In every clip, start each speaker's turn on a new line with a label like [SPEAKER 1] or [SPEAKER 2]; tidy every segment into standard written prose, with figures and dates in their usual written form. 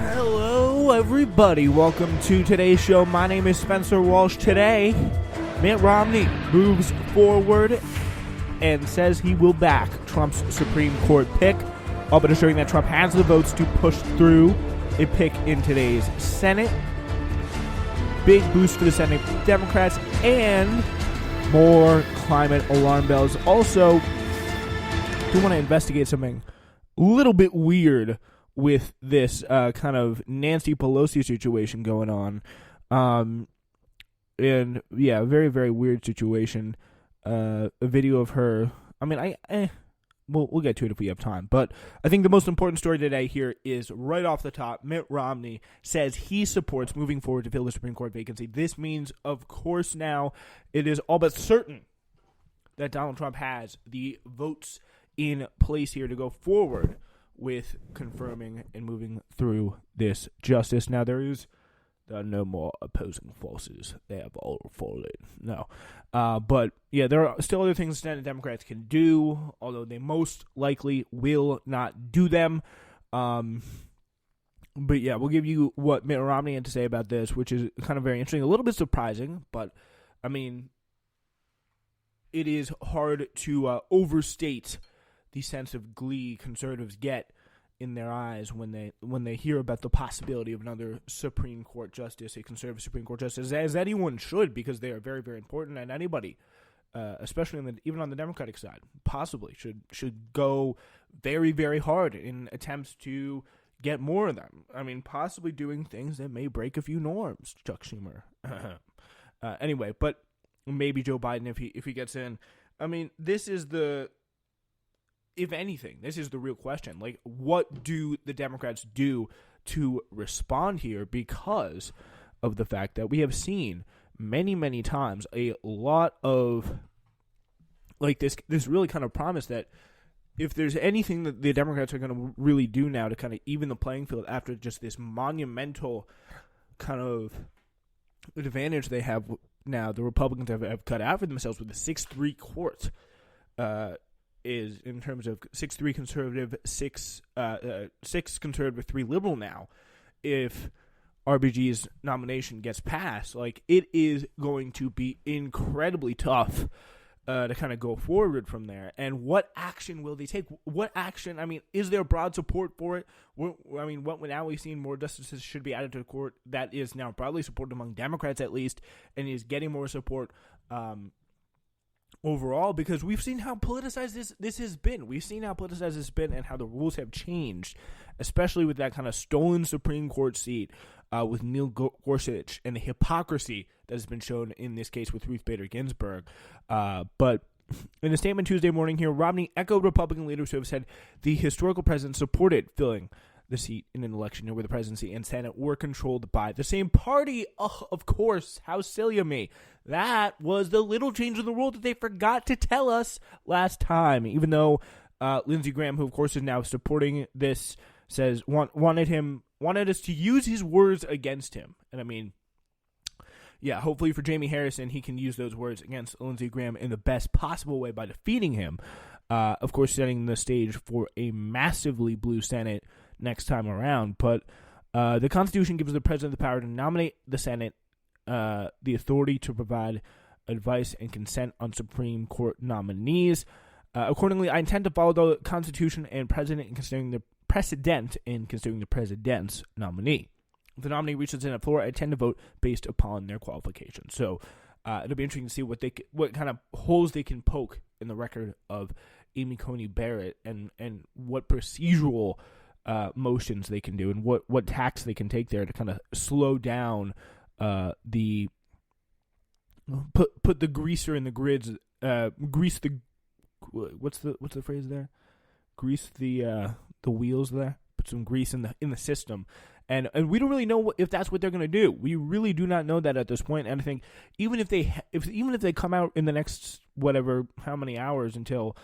[SPEAKER 1] Hello, everybody. Welcome to today's show. My name is Spencer Walsh. Today, Mitt Romney moves forward and says he will back Trump's Supreme Court pick, all but assuring that Trump has the votes to push through a pick in today's Senate. Big boost for the Senate Democrats and more climate alarm bells. Also, do want to investigate something a little bit weird with this kind of Nancy Pelosi situation going on. And yeah, very, very weird situation. A video of her. I mean, we'll get to it if we have time. But I think the most important story today here is right off the top. Mitt Romney says he supports moving forward to fill the Supreme Court vacancy. This means, of course, now it is all but certain that Donald Trump has the votes in place here to go forward with confirming and moving through this justice. Now, there are no more opposing forces. They have all fallen. No. But, yeah, there are still other things Senate Democrats can do, although they most likely will not do them. But, yeah, we'll give you what Mitt Romney had to say about this, which is kind of very interesting. A little bit surprising, but, I mean, it is hard to overstate the sense of glee conservatives get in their eyes when they hear about the possibility of another Supreme Court justice, a conservative Supreme Court justice, as anyone should, because they are very, very important, and anybody, especially even on the Democratic side, possibly should go very, very hard in attempts to get more of them. I mean, possibly doing things that may break a few norms, Chuck Schumer. Anyway, but maybe Joe Biden if he gets in. I mean, if anything, this is the real question. Like, what do the Democrats do to respond here, because of the fact that we have seen many, many times a lot of, like, this really kind of promise that if there's anything that the Democrats are going to really do now to kind of even the playing field after just this monumental kind of advantage they have now, the Republicans have cut out for themselves with the 6-3 court, is in terms of 6-3 conservative, 6 conservative, 3 liberal now. If RBG's nomination gets passed, like, it is going to be incredibly tough to kind of go forward from there. And what action will they take? What action? I mean, is there broad support for it? Now we've seen more justices should be added to the court. That is now broadly supported among Democrats, at least, and is getting more support overall, because we've seen how politicized this has been. We've seen how politicized this has been and how the rules have changed, especially with that kind of stolen Supreme Court seat with Neil Gorsuch and the hypocrisy that has been shown in this case with Ruth Bader Ginsburg. But in a statement Tuesday morning here, Romney echoed Republican leaders who have said the historical president supported filling the seat in an election year where the presidency and Senate were controlled by the same party. Oh, of course. How silly of me. That was the little change in the rule that they forgot to tell us last time, even though Lindsey Graham, who of course is now supporting this, says wanted us to use his words against him. And I mean, yeah, hopefully for Jamie Harrison, he can use those words against Lindsey Graham in the best possible way by defeating him. Of course, setting the stage for a massively blue Senate next time around. But the Constitution gives the president the power to nominate the Senate, the authority to provide advice and consent on Supreme Court nominees. Accordingly, I intend to follow the Constitution and precedent in considering the president's nominee. If the nominee reaches the Senate floor, I intend to vote based upon their qualifications. So it'll be interesting to see what kind of holes they can poke in the record of Amy Coney Barrett, and what procedural motions they can do, and what tacks they can take there to kind of slow down the put the greaser in the grids, grease the what's the phrase there? Grease the wheels there. Put some grease in the system. And we don't really know if that's what they're going to do. We really do not know that at this point. And I think even if they come out in the next how many hours until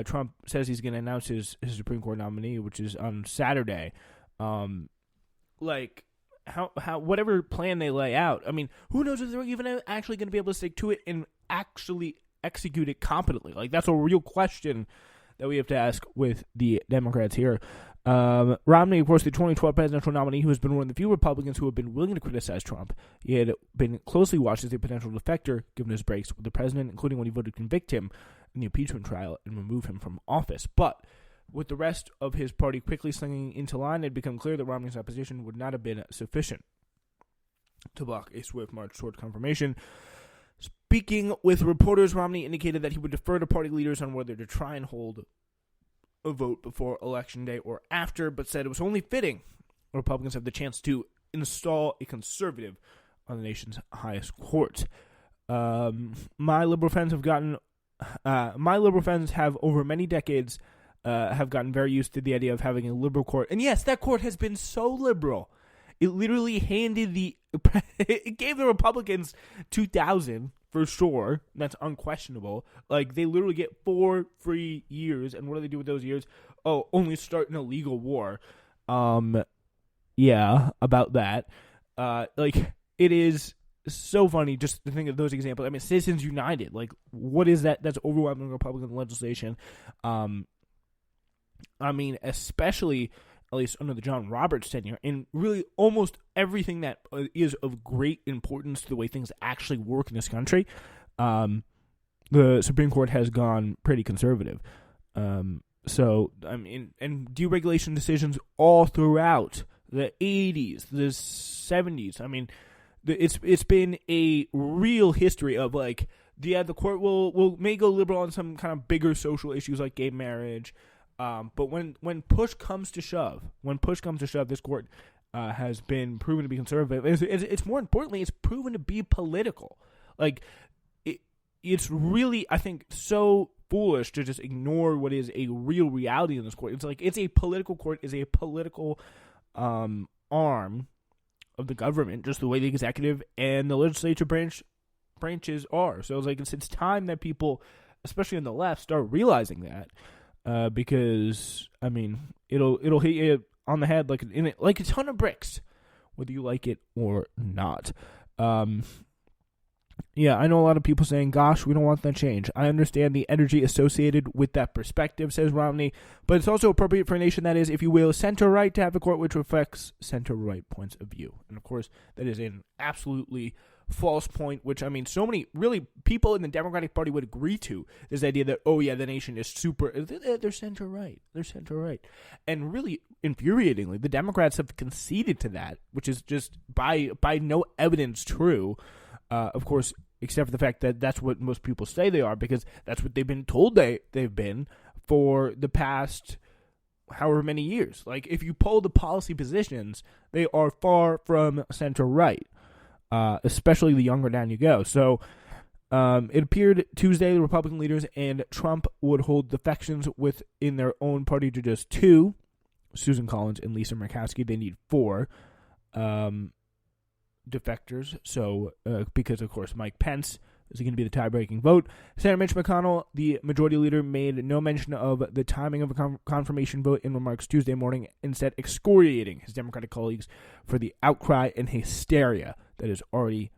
[SPEAKER 1] Trump says he's going to announce his Supreme Court nominee, which is on Saturday, like how whatever plan they lay out, I mean, who knows if they're even actually going to be able to stick to it and actually execute it competently? Like, that's a real question that we have to ask with the Democrats here. Romney, of course, the 2012 presidential nominee, who has been one of the few Republicans who have been willing to criticize Trump. He had been closely watched as a potential defector, given his breaks with the president, including when he voted to convict him in the impeachment trial and remove him from office. But with the rest of his party quickly slinging into line, it had become clear that Romney's opposition would not have been sufficient to block a swift march toward confirmation. Speaking with reporters, Romney indicated that he would defer to party leaders on whether to try and hold a vote before Election Day or after, but said it was only fitting Republicans have the chance to install a conservative on the nation's highest court. My liberal friends have over many decades have gotten very used to the idea of having a liberal court, and yes, that court has been so liberal. It literally it gave the Republicans 2,000 for sure. That's unquestionable. Like, they literally get 4 free years, and what do they do with those years? Oh, only start an illegal war. Yeah, about that. It is so funny just to think of those examples. I mean, Citizens United, like, what is that? That's overwhelming Republican legislation. I mean, especially, at least under the John Roberts tenure, and really almost everything that is of great importance to the way things actually work in this country, the Supreme Court has gone pretty conservative. So, I mean, and deregulation decisions all throughout the 80s, the 70s. I mean, it's been a real history of, like, the court may go liberal on some kind of bigger social issues like gay marriage. But when push comes to shove, this court has been proven to be conservative. It's more importantly, it's proven to be political. Like, it's really, I think, so foolish to just ignore what is a real reality in this court. It's like, it's a political court, is a political arm of the government, just the way the executive and the legislature branches are. So it's time that people, especially on the left, start realizing that. Because, I mean, it'll hit you on the head like a ton of bricks, whether you like it or not. Yeah, I know a lot of people saying, gosh, we don't want that change. I understand the energy associated with that perspective, says Romney, but it's also appropriate for a nation that is, if you will, center-right to have a court which reflects center-right points of view. And, of course, that is an absolutely false point, which, I mean, so many really people in the Democratic Party would agree to, this idea that, oh yeah, the nation is they're center-right, and really infuriatingly, the Democrats have conceded to that, which is just by no evidence true, of course, except for the fact that that's what most people say they are, because that's what they've been told they've been for the past however many years. Like, if you poll the policy positions, they are far from center-right. Especially the younger down you go. So it appeared Tuesday the Republican leaders and Trump would hold defections within their own party to just 2, Susan Collins and Lisa Murkowski. They need 4 defectors. So because, of course, Mike Pence is going to be the tie-breaking vote. Senator Mitch McConnell, the majority leader, made no mention of the timing of a confirmation vote in remarks Tuesday morning, instead excoriating his Democratic colleagues for the outcry and hysteria that has already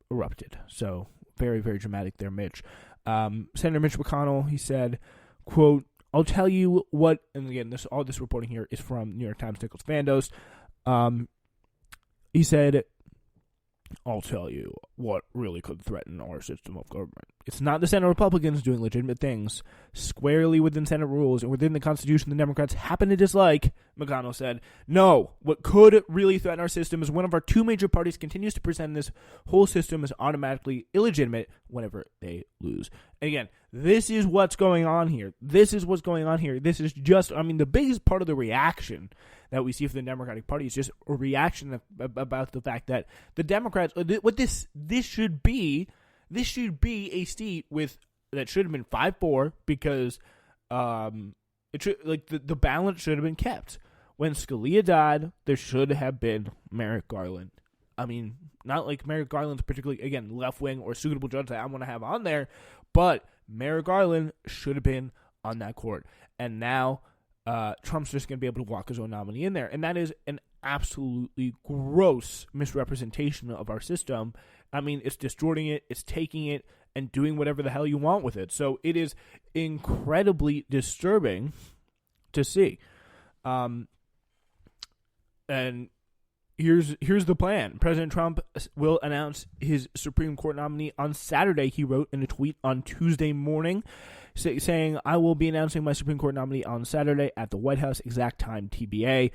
[SPEAKER 1] erupted. So very, very dramatic there, Mitch. Senator Mitch McConnell, he said, quote, I'll tell you what, and again, all this reporting here is from New York Times' Nicholas Vandos. He said, I'll tell you what really could threaten our system of government. It's not the Senate Republicans doing legitimate things squarely within Senate rules and within the Constitution the Democrats happen to dislike, McConnell said. No, what could really threaten our system is one of our 2 major parties continues to present this whole system as automatically illegitimate whenever they lose. And again, this is what's going on here. This is just, I mean, the biggest part of the reaction that we see from the Democratic Party is just a reaction about the fact that the Democrats, what this should be a seat that should have been 5-4 because it should, like, the balance should have been kept. When Scalia died, there should have been Merrick Garland. I mean, not like Merrick Garland's particularly, again, left-wing or suitable judge that I want to have on there, but Merrick Garland should have been on that court. And now Trump's just going to be able to walk his own nominee in there. And that is an absolutely gross misrepresentation of our system I mean, it's distorting it, it's taking it, and doing whatever the hell you want with it. So it is incredibly disturbing to see. And here's the plan. President Trump will announce his Supreme Court nominee on Saturday, he wrote in a tweet on Tuesday morning, saying, I will be announcing my Supreme Court nominee on Saturday at the White House, exact time TBA.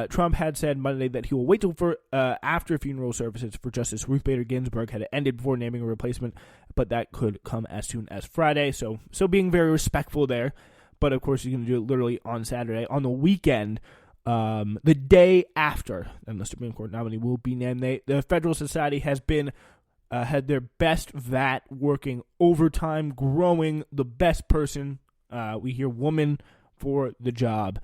[SPEAKER 1] Trump had said Monday that he will wait till after funeral services for Justice Ruth Bader Ginsburg had ended before naming a replacement, but that could come as soon as Friday. So being very respectful there. But, of course, he's going to do it literally on Saturday. On the weekend, the day after, and the Supreme Court nominee will be named. The Federal Society has been had their best vat working overtime, growing the best person. We hear woman for the job.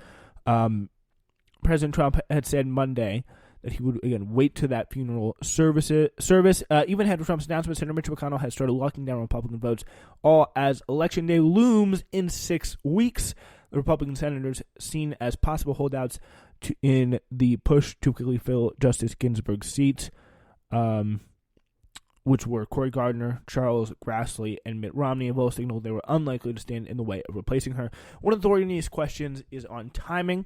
[SPEAKER 1] President Trump had said Monday that he would, again, wait to that funeral service. Even ahead of Trump's announcement, Senator Mitch McConnell has started locking down Republican votes, all as Election Day looms in 6 weeks. The Republican senators seen as possible holdouts in the push to quickly fill Justice Ginsburg's seats, which were Cory Gardner, Charles Grassley, and Mitt Romney, have all signaled they were unlikely to stand in the way of replacing her. One of the thorniest questions is on timing.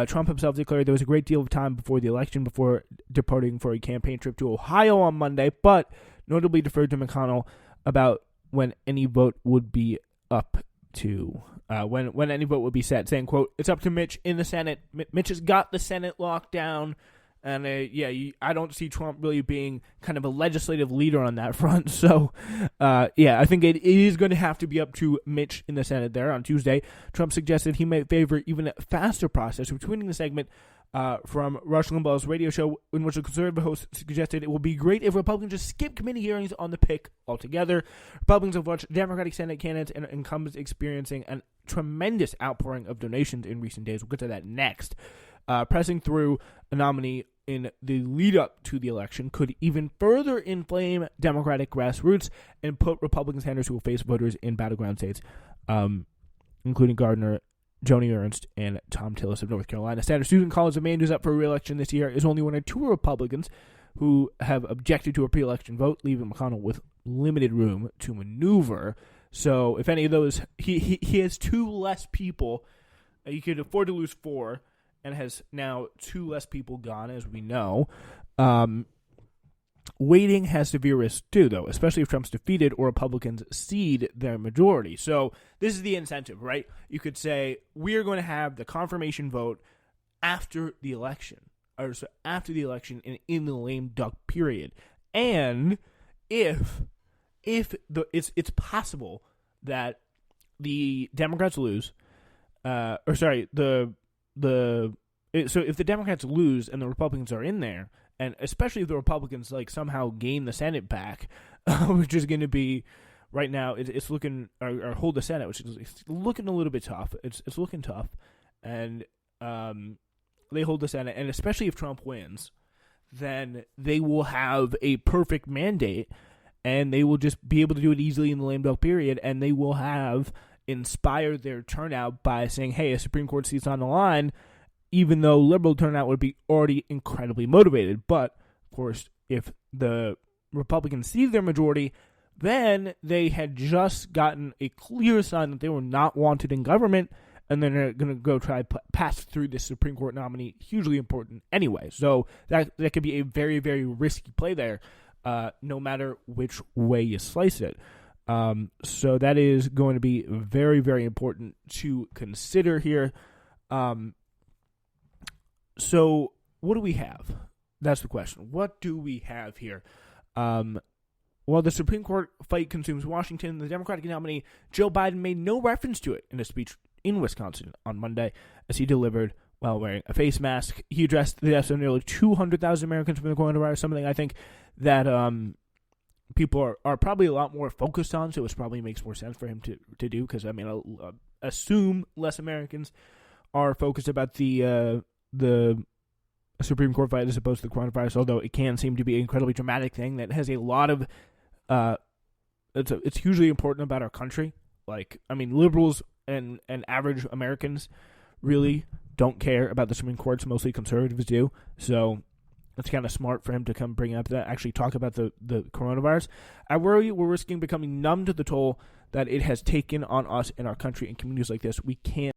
[SPEAKER 1] Trump himself declared there was a great deal of time before the election before departing for a campaign trip to Ohio on Monday, but notably deferred to McConnell about when any vote would be up to, when any vote would be set, saying, quote, it's up to Mitch in the Senate. Mitch has got the Senate locked down. And, I don't see Trump really being kind of a legislative leader on that front. So, I think it is going to have to be up to Mitch in the Senate there. On Tuesday, Trump suggested he might favor even a faster process, retweeting the segment from Rush Limbaugh's radio show in which the conservative host suggested it would be great if Republicans just skip committee hearings on the pick altogether. Republicans have watched Democratic Senate candidates and incumbents experiencing a tremendous outpouring of donations in recent days. We'll get to that next. Pressing through a nominee in the lead-up to the election could even further inflame Democratic grassroots and put Republican senators who will face voters in battleground states, including Gardner, Joni Ernst, and Tom Tillis of North Carolina. Senator Susan Collins, a man who's up for re-election this year, is only one of 2 Republicans who have objected to a pre-election vote, leaving McConnell with limited room to maneuver. So if any of those, he has 2 less people. He could afford to lose 4. And has now 2 less people gone, as we know. Waiting has severe risks, too, though, especially if Trump's defeated or Republicans cede their majority. So this is the incentive, right? You could say, we're going to have the confirmation vote after the election, or so after the election and in the lame duck period. And if it's possible that the Democrats lose, so if the Democrats lose and the Republicans are in there, and especially if the Republicans somehow gain the Senate back, which is going to be right now, it's looking or hold the Senate, which is looking a little bit tough. It's looking tough, and they hold the Senate, and especially if Trump wins, then they will have a perfect mandate, and they will just be able to do it easily in the lame duck period, and they will have inspired their turnout by saying, hey, a Supreme Court seat's on the line, even though liberal turnout would be already incredibly motivated. But, of course, if the Republicans cede their majority, then they had just gotten a clear sign that they were not wanted in government, and then they're going to go try to pass through this Supreme Court nominee, hugely important anyway. So that could be a very, very risky play there, no matter which way you slice it. So that is going to be very, very important to consider here. So what do we have? That's the question. What do we have here? While the Supreme Court fight consumes Washington, the Democratic nominee Joe Biden made no reference to it in a speech in Wisconsin on Monday as he delivered while wearing a face mask. He addressed the deaths of nearly 200,000 Americans from the coronavirus, something I think that people are probably a lot more focused on, so it probably makes more sense for him to do, because, I mean, I'll assume less Americans are focused about the Supreme Court fight as opposed to the coronavirus, although it can seem to be an incredibly dramatic thing that has a lot of it's hugely important about our country. Liberals and average Americans really don't care about the Supreme Court, mostly conservatives do. So It's kind of smart for him to come bring up that, actually talk about the coronavirus. I worry we're risking becoming numb to the toll that it has taken on us in our country and communities like this. We can't